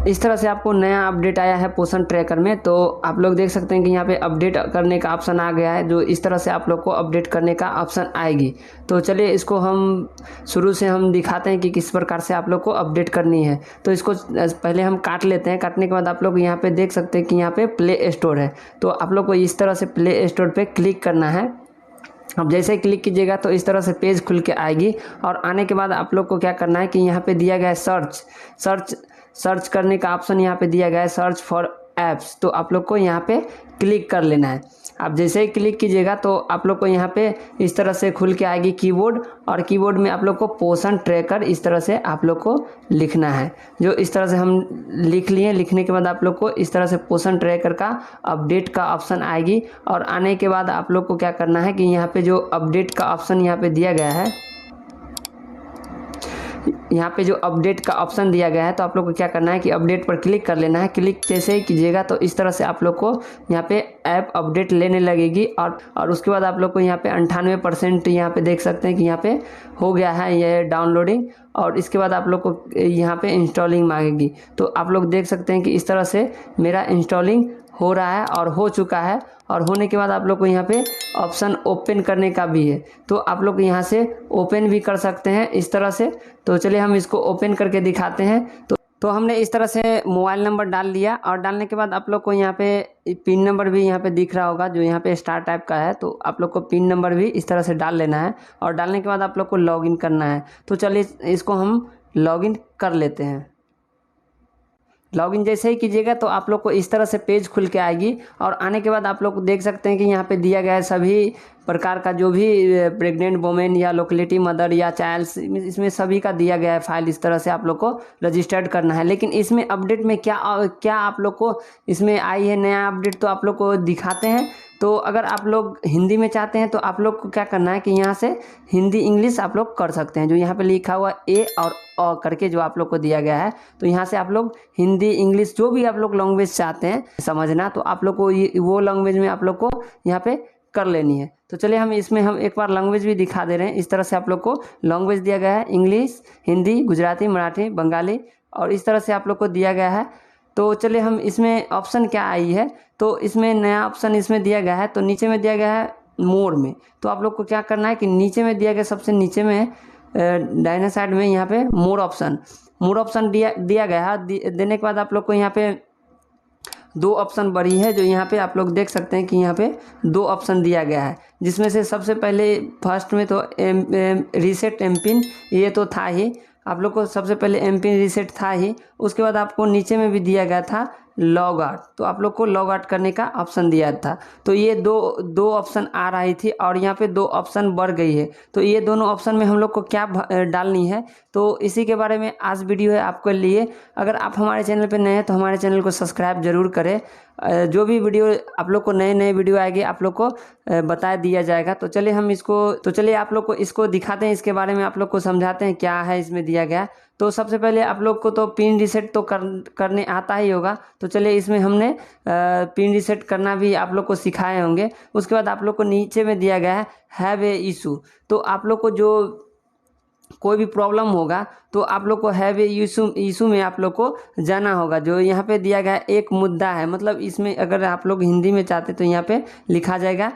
इस तरह से आपको नया अपडेट आया है पोषण ट्रैकर में। तो आप लोग देख सकते हैं कि यहाँ पे अपडेट करने का ऑप्शन आ गया है, जो इस तरह से आप लोग को अपडेट करने का ऑप्शन आएगी। तो चलिए इसको हम शुरू से हम दिखाते हैं कि किस प्रकार से आप लोग को अपडेट करनी है। तो इसको पहले हम काट लेते हैं। काटने के बाद आप लोग यहाँ पे देख सकते हैं कि यहाँ पे प्ले स्टोर है। तो आप लोग को इस तरह से प्ले स्टोर पे क्लिक करना है। अब जैसे ही क्लिक कीजिएगा तो इस तरह से पेज खुल के आएगी, और आने के बाद आप लोग को क्या करना है कि यहाँ पे दिया गया है सर्च करने का ऑप्शन यहाँ पे दिया गया है, सर्च फॉर ऐप्स। तो आप लोग को यहाँ पे क्लिक कर लेना है। आप जैसे ही क्लिक कीजिएगा तो आप लोग को यहाँ पे इस तरह से खुल के आएगी कीबोर्ड, और कीबोर्ड में आप लोग को पोषण ट्रैकर इस तरह से आप लोग को लिखना है। जो इस तरह से हम लिख लिए, लिखने के बाद आप लोग को इस तरह से पोषण ट्रैकर का अपडेट का ऑप्शन आएगी। और आने के बाद आप लोग को क्या करना है कि यहाँ पे जो अपडेट का ऑप्शन यहाँ पे दिया गया है, यहाँ पे जो अपडेट का ऑप्शन दिया गया है, तो आप लोग को क्या करना है कि अपडेट पर क्लिक कर लेना है। क्लिक जैसे ही कीजिएगा तो इस तरह से आप लोग को यहाँ पे ऐप अपडेट लेने लगेगी, और उसके बाद आप लोग को यहाँ पे 98% यहाँ पे देख सकते हैं कि यहाँ पे हो गया है ये डाउनलोडिंग। और इसके बाद आप लोग को यहाँ पे इंस्टॉलिंग मांगेगी। तो आप लोग देख सकते हैं कि इस तरह से मेरा इंस्टॉलिंग हो रहा है और हो चुका है। और होने के बाद आप लोग को यहाँ पे ऑप्शन ओपन करने का भी है, तो आप लोग यहाँ से ओपन भी कर सकते हैं इस तरह से। तो चलिए हम इसको ओपन करके दिखाते हैं। तो हमने इस तरह से मोबाइल नंबर डाल लिया, और डालने के बाद आप लोग को यहाँ पे पिन नंबर भी यहाँ पे दिख रहा होगा, जो यहाँ पे स्टार टाइप का है। तो आप लोग को पिन नंबर भी इस तरह से डाल लेना है, और डालने के बाद आप लोग को लॉगिन करना है। तो चलिए इसको हम लॉगिन कर लेते हैं। लॉगिन जैसे ही कीजिएगा तो आप लोग को इस तरह से पेज खुल के आएगी, और आने के बाद आप लोग देख सकते हैं कि यहाँ पे दिया गया है सभी प्रकार का जो भी प्रेग्नेंट वोमेन या लोकेलिटी मदर या चाइल्ड, इसमें सभी का दिया गया है फाइल। इस तरह से आप लोग को रजिस्टर्ड करना है। लेकिन इसमें अपडेट में क्या आप लोग को इसमें आई है नया अपडेट, तो आप लोग को दिखाते हैं। तो अगर आप लोग हिंदी में चाहते हैं तो आप लोग को क्या करना है कि यहाँ से हिंदी इंग्लिश आप लोग कर सकते हैं। जो यहाँ पे लिखा हुआ ए और अ करके जो आप लोग को दिया गया है, तो यहाँ से आप लोग हिंदी इंग्लिश जो भी आप लोग लैंग्वेज चाहते हैं समझना, तो आप लोग को वो लैंग्वेज में आप लोग को यहाँ पे कर लेनी है। तो चलिए हम इसमें हम एक बार लैंग्वेज भी दिखा दे रहे हैं। इस तरह से आप लोग को लैंग्वेज दिया गया है, इंग्लिश, हिंदी, गुजराती, मराठी, बंगाली, और इस तरह से आप लोग को दिया गया है। तो चलिए हम इसमें ऑप्शन क्या आई है, तो इसमें नया ऑप्शन इसमें दिया गया है। तो नीचे में दिया गया है मोर में। तो आप लोग को क्या करना है कि नीचे में दिया गया, सबसे नीचे में दाहिने साइड में यहाँ पे मोर ऑप्शन दिया गया है। देने के बाद आप लोग को यहाँ पे दो ऑप्शन बड़ी है, जो यहाँ पे आप लोग देख सकते हैं कि यहाँ पे दो ऑप्शन दिया गया है, जिसमें से सबसे पहले फर्स्ट में तो रीसेट एम पिन, ये तो था ही। आप लोग को सबसे पहले एम पिन रीसेट था ही। उसके बाद आपको नीचे में भी दिया गया था लॉग आउट, तो आप लोग को लॉग आउट करने का ऑप्शन दिया था। तो ये दो ऑप्शन आ रही थी, और यहाँ पे दो ऑप्शन बढ़ गई है। तो ये दोनों ऑप्शन में हम लोग को क्या डालनी है, तो इसी के बारे में आज वीडियो है आपके लिए। अगर आप हमारे चैनल पे नए हैं तो हमारे चैनल को सब्सक्राइब जरूर करें। जो भी वीडियो आप लोग को नए वीडियो आएगी आप लोग को बता दिया जाएगा। तो चलिए आप लोग को इसको दिखाते हैं, इसके बारे में आप लोग को समझाते हैं क्या है इसमें दिया गया। तो सबसे पहले आप लोग को तो पिन रीसेट तो करने आता ही होगा। तो चलिए इसमें हमने पिन रीसेट करना भी आप लोग को सिखाए होंगे। उसके बाद आप लोग को नीचे में दिया गया है हैव ए इशू। तो आप लोग को जो कोई भी प्रॉब्लम होगा तो आप लोग को हैव ए इशू में आप लोग को जाना होगा। जो यहाँ पे दिया गया एक मुद्दा है, मतलब इसमें अगर आप लोग हिंदी में चाहते तो यहाँ पे लिखा जाएगा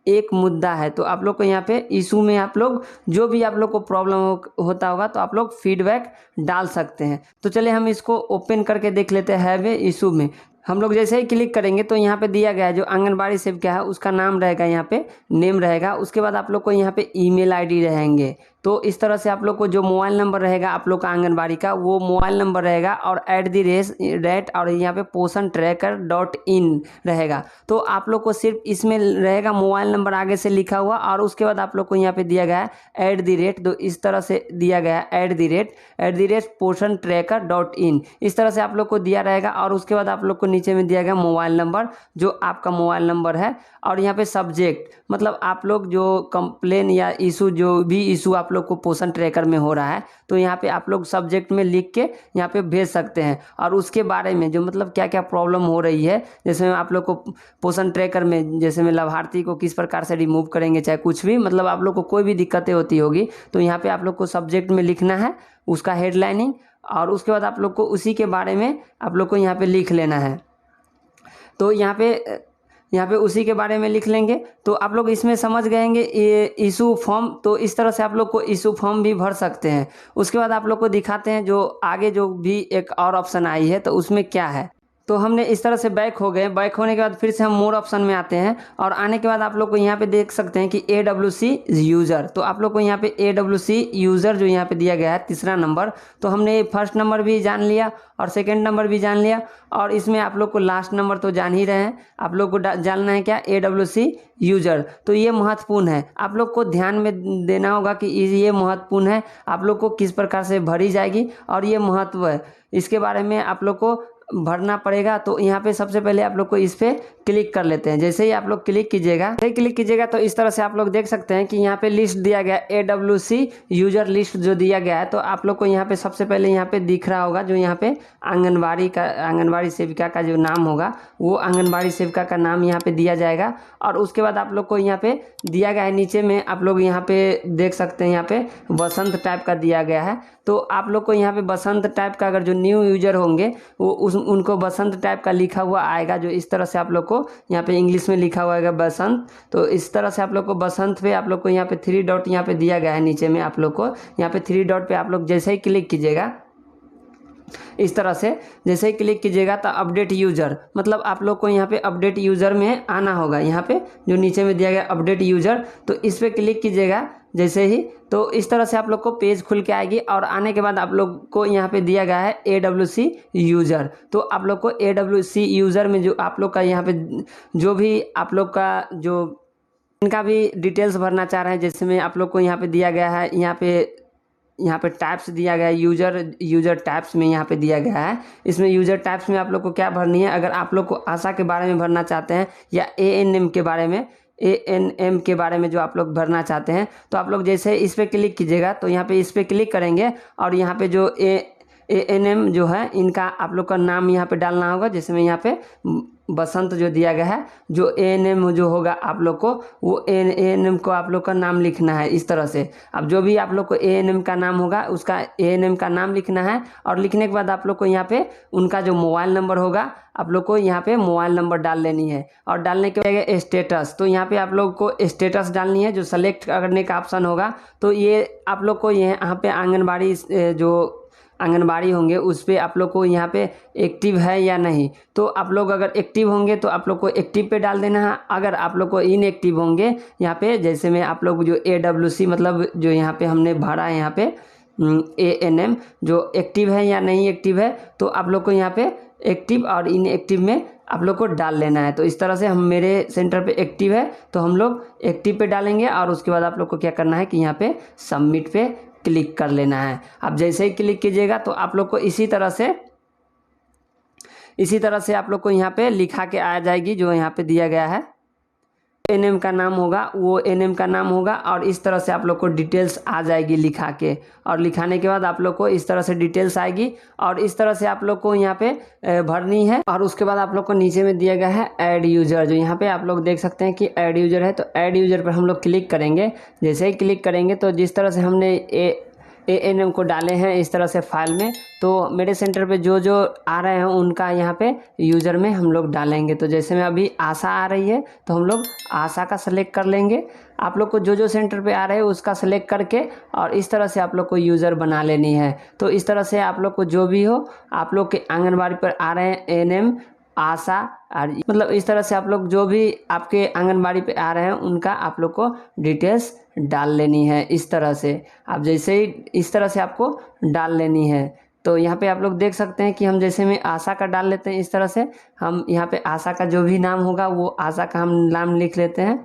एक मुद्दा है। तो आप लोग को यहाँ पे इशू में आप लोग जो भी आप लोग को प्रॉब्लम होता होगा तो आप लोग फीडबैक डाल सकते हैं। तो चलिए हम इसको ओपन करके देख लेते हैं। हैव ए इशू में हम लोग जैसे ही क्लिक करेंगे तो यहाँ पे दिया गया है जो आंगनबाड़ी सेविका है उसका नाम रहेगा, यहाँ पे नेम रहेगा। उसके बाद आप लोग को यहाँ पे ईमेल आईडी रहेंगे। तो इस तरह से आप लोग को जो मोबाइल नंबर रहेगा आप लोग का आंगनबाड़ी का, वो मोबाइल नंबर रहेगा, और @ और यहाँ पे poshantracker.in रहेगा। तो आप लोग को सिर्फ इसमें रहेगा मोबाइल नंबर आगे से लिखा हुआ, और उसके बाद आप लोग को यहाँ पे दिया गया है @ तो इस तरह से दिया गया है @poshantracker.in, इस तरह से आप लोग को दिया रहेगा। और उसके बाद आप लोग को नीचे में दिया गया मोबाइल नंबर, जो आपका मोबाइल नंबर है, और यहाँ पे सब्जेक्ट, मतलब आप लोग जो कंप्लेन या इशू, जो भी इशू आप लोग को पोषण ट्रैकर में हो रहा है, तो यहाँ पे आप लोग सब्जेक्ट में लिख के यहाँ पे भेज सकते हैं। और उसके बारे में जो मतलब क्या क्या प्रॉब्लम हो रही है, जैसे आप लोग को पोषण ट्रैकर में जैसे में लाभार्थी को किस प्रकार से रिमूव करेंगे, चाहे कुछ भी, मतलब आप लोग को कोई भी दिक्कतें होती होगी तो यहाँ पे आप लोग को सब्जेक्ट में लिखना है उसका हेडलाइनिंग, और उसके बाद आप लोग को उसी के बारे में आप लोग को यहाँ पे लिख लेना है। तो यहाँ पे उसी के बारे में लिख लेंगे। तो आप लोग इसमें समझ गएंगे ये इशू फॉर्म, तो इस तरह से आप लोग को इशू फॉर्म भी भर सकते हैं। उसके बाद आप लोग को दिखाते हैं जो आगे जो भी एक और ऑप्शन आई है तो उसमें क्या है। तो हमने इस तरह से बैक हो गए। बैक होने के बाद फिर से हम मोर ऑप्शन में आते हैं और आने के बाद आप लोग को यहाँ पे देख सकते हैं कि AWC यूज़र। तो आप लोग को यहाँ पे AWC यूज़र जो यहाँ पे दिया गया है तीसरा नंबर, तो हमने फर्स्ट नंबर भी जान लिया और सेकंड नंबर भी जान लिया और इसमें आप लोग को लास्ट नंबर तो जान ही रहे हैं। आप लोग को जानना है क्या, AWC यूज़र। तो ये महत्वपूर्ण है, आप लोग को ध्यान में देना होगा कि ये महत्वपूर्ण है, आप लोग को किस प्रकार से भरी जाएगी और ये महत्व है, इसके बारे में आप लोग को भरना पड़ेगा। तो यहाँ पे सबसे पहले आप लोग को इस पे क्लिक कर लेते हैं। जैसे ही आप लोग क्लिक कीजिएगा तो इस तरह से आप लोग देख सकते हैं कि यहाँ पे लिस्ट दिया गया AWC यूजर लिस्ट जो दिया गया है। तो आप लोग को यहाँ पे सबसे पहले यहाँ पे दिख रहा होगा जो यहाँ पे आंगनबाड़ी सेविका का जो नाम होगा वो आंगनबाड़ी सेविका का नाम यहाँ पे दिया जाएगा। और उसके बाद आप लोग को यहाँ पे दिया गया है नीचे में, आप लोग यहाँ पे देख सकते हैं यहाँ पे बसंत टाइप का दिया गया है। तो आप लोग को यहाँ पे बसंत टाइप का अगर जो न्यू यूजर होंगे वो उनको बसंत टाइप का लिखा हुआ आएगा, जो इस तरह से आप लोग को यहाँ पे इंग्लिश में लिखा हुआ है बसंत। तो इस तरह से आप लोग को बसंत पे आप लोग को यहाँ पे 3 डॉट यहाँ पे दिया गया है नीचे में, आप लोग को यहाँ पे 3 डॉट पे आप लोग जैसे ही क्लिक कीजिएगा, इस तरह से जैसे ही क्लिक कीजिएगा तो अपडेट यूज़र, मतलब आप लोग को यहाँ पे अपडेट यूज़र में आना होगा। यहाँ पे जो नीचे में दिया गया अपडेट यूज़र, तो इस पर क्लिक कीजिएगा जैसे ही, तो इस तरह से आप लोग को पेज खुल के आएगी। और आने के बाद आप लोग को यहाँ पे दिया गया है AWC यूज़र। तो आप लोग को AWC यूज़र में जो आप लोग का यहाँ पे जो भी आप लोग का जो इनका भी डिटेल्स भरना चाह रहे हैं, जैसे में आप लोग को यहाँ पे दिया गया है, यहाँ पे टाइप्स दिया गया है, यूजर टाइप्स में यहाँ पे दिया गया है। इसमें यूजर टाइप्स में आप लोग को क्या भरनी है, अगर आप लोग को आशा के बारे में भरना चाहते हैं या ANM के बारे में जो आप लोग भरना चाहते हैं, तो आप लोग जैसे इस पर क्लिक कीजिएगा तो यहाँ पे इस पर क्लिक करेंगे और यहाँ पे जो ANM जो है इनका आप लोग का नाम यहाँ पे डालना होगा। जैसे में यहाँ पे बसंत जो दिया गया है, जो ANM जो होगा आप लोग को वो ANM को आप लोग का नाम लिखना है इस तरह से। अब जो भी आप लोग को ANM का नाम होगा उसका ANM का नाम लिखना है। और लिखने के बाद आप लोग को यहाँ पे उनका जो मोबाइल नंबर होगा आप लोग को यहाँ पे मोबाइल नंबर डाल लेनी है। और डालने के बाद स्टेटस, तो यहाँ पे आप लोग को स्टेटस डालनी है, जो सेलेक्ट करने का ऑप्शन होगा। तो ये आप लोग को यहाँ पे आंगनबाड़ी होंगे उस पर आप लोग को यहाँ पे एक्टिव है या नहीं। तो आप लोग अगर एक्टिव होंगे तो आप लोग को एक्टिव पे डाल देना है। अगर आप लोग को इनएक्टिव होंगे यहाँ पे, जैसे में आप लोग जो AWC मतलब जो यहाँ पे हमने भरा है यहाँ पे ANM जो एक्टिव है या नहीं एक्टिव है, तो आप लोग को यहाँ पे एक्टिव और इनएक्टिव में आप लोग को डाल लेना है। तो इस तरह से हम मेरे सेंटर पे एक्टिव है तो हम लोग एक्टिव पे डालेंगे और उसके बाद आप लोग को क्या करना है कि यहाँ पे सबमिट पे क्लिक कर लेना है। आप जैसे ही क्लिक कीजिएगा तो आप लोग को इसी तरह से आप लोग को यहाँ पे लिखा के आ जाएगी, जो यहाँ पे दिया गया है ANM का नाम होगा वो ANM का नाम होगा। और इस तरह से आप लोग को डिटेल्स आ जाएगी लिखा के, और लिखाने के बाद आप लोग को इस तरह से डिटेल्स आएगी और इस तरह से आप लोग को यहाँ पे भरनी है। और उसके बाद आप लोग को नीचे में दिया गया है ऐड यूज़र, जो यहाँ पे आप लोग देख सकते हैं कि ऐड यूज़र है। तो ऐड यूज़र पर हम लोग क्लिक करेंगे। जैसे ही क्लिक करेंगे तो जिस तरह से हमने ANM को डाले हैं इस तरह से फाइल में, तो मेरे सेंटर पे जो जो आ रहे हैं उनका यहाँ पे यूज़र में हम लोग डालेंगे। तो जैसे में अभी आशा आ रही है तो हम लोग आशा का सेलेक्ट कर लेंगे। आप लोग को जो जो सेंटर पे आ रहे हैं उसका सेलेक्ट करके और इस तरह से आप लोग को यूज़र बना लेनी है। तो इस तरह से आप लोग को जो भी हो, आप लोग के आंगनबाड़ी पर आ रहे हैं ANM आशा, और मतलब इस तरह से आप लोग जो भी आपके आंगनबाड़ी पे आ रहे हैं उनका आप लोग को डिटेल्स डाल लेनी है। इस तरह से आप जैसे ही इस तरह से आपको डाल लेनी है। तो यहाँ पे आप लोग देख सकते हैं कि हम जैसे में आशा का डाल लेते हैं। इस तरह से हम यहाँ पे आशा का जो भी नाम होगा वो आशा का हम नाम लिख लेते हैं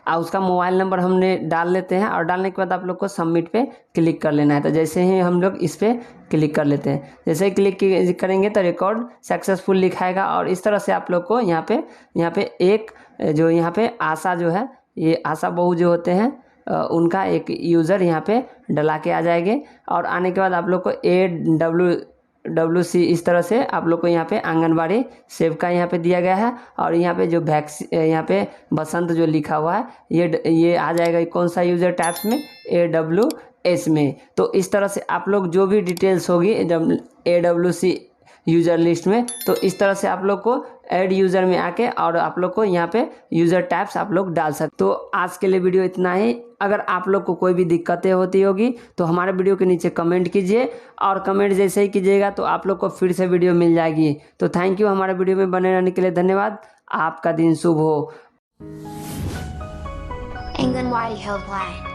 और उसका मोबाइल नंबर हमने डाल लेते हैं। और डालने के बाद आप लोग को सबमिट पे क्लिक कर लेना है। तो जैसे ही हम लोग इस पर क्लिक कर लेते हैं, जैसे ही क्लिक करेंगे तो रिकॉर्ड सक्सेसफुल लिखाएगा। और इस तरह से आप लोग को यहाँ पे एक जो यहाँ पे आशा जो है, ये आशा बहू जो होते हैं उनका एक यूज़र यहाँ पे डला के आ जाएंगे। और आने के बाद आप लोग को AWC इस तरह से आप लोग को यहाँ पे आंगनबाड़ी सेविका यहाँ पे दिया गया है। और यहाँ पे जो यहाँ पे बसंत जो लिखा हुआ है ये आ जाएगा कौन सा यूज़र टाइप्स में, एस में। तो इस तरह से आप लोग जो भी डिटेल्स होगी जब AWC यूज़र लिस्ट में, तो इस तरह से आप लोग को ऐड यूज़र में आके और आप लोग को यहाँ पे यूज़र टैब्स आप लोग डाल सकते। तो आज के लिए वीडियो इतना ही। अगर आप लोग को कोई भी दिक्कतें होती होगी तो हमारे वीडियो के नीचे कमेंट कीजिए, और कमेंट जैसे ही कीजिएगा तो आप लोग को फिर से वीडियो मिल जाएगी। तो थैंक यू, हमारे वीडियो में बने रहने के लिए धन्यवाद। आपका दिन शुभ हो। England Whitey Hill Play.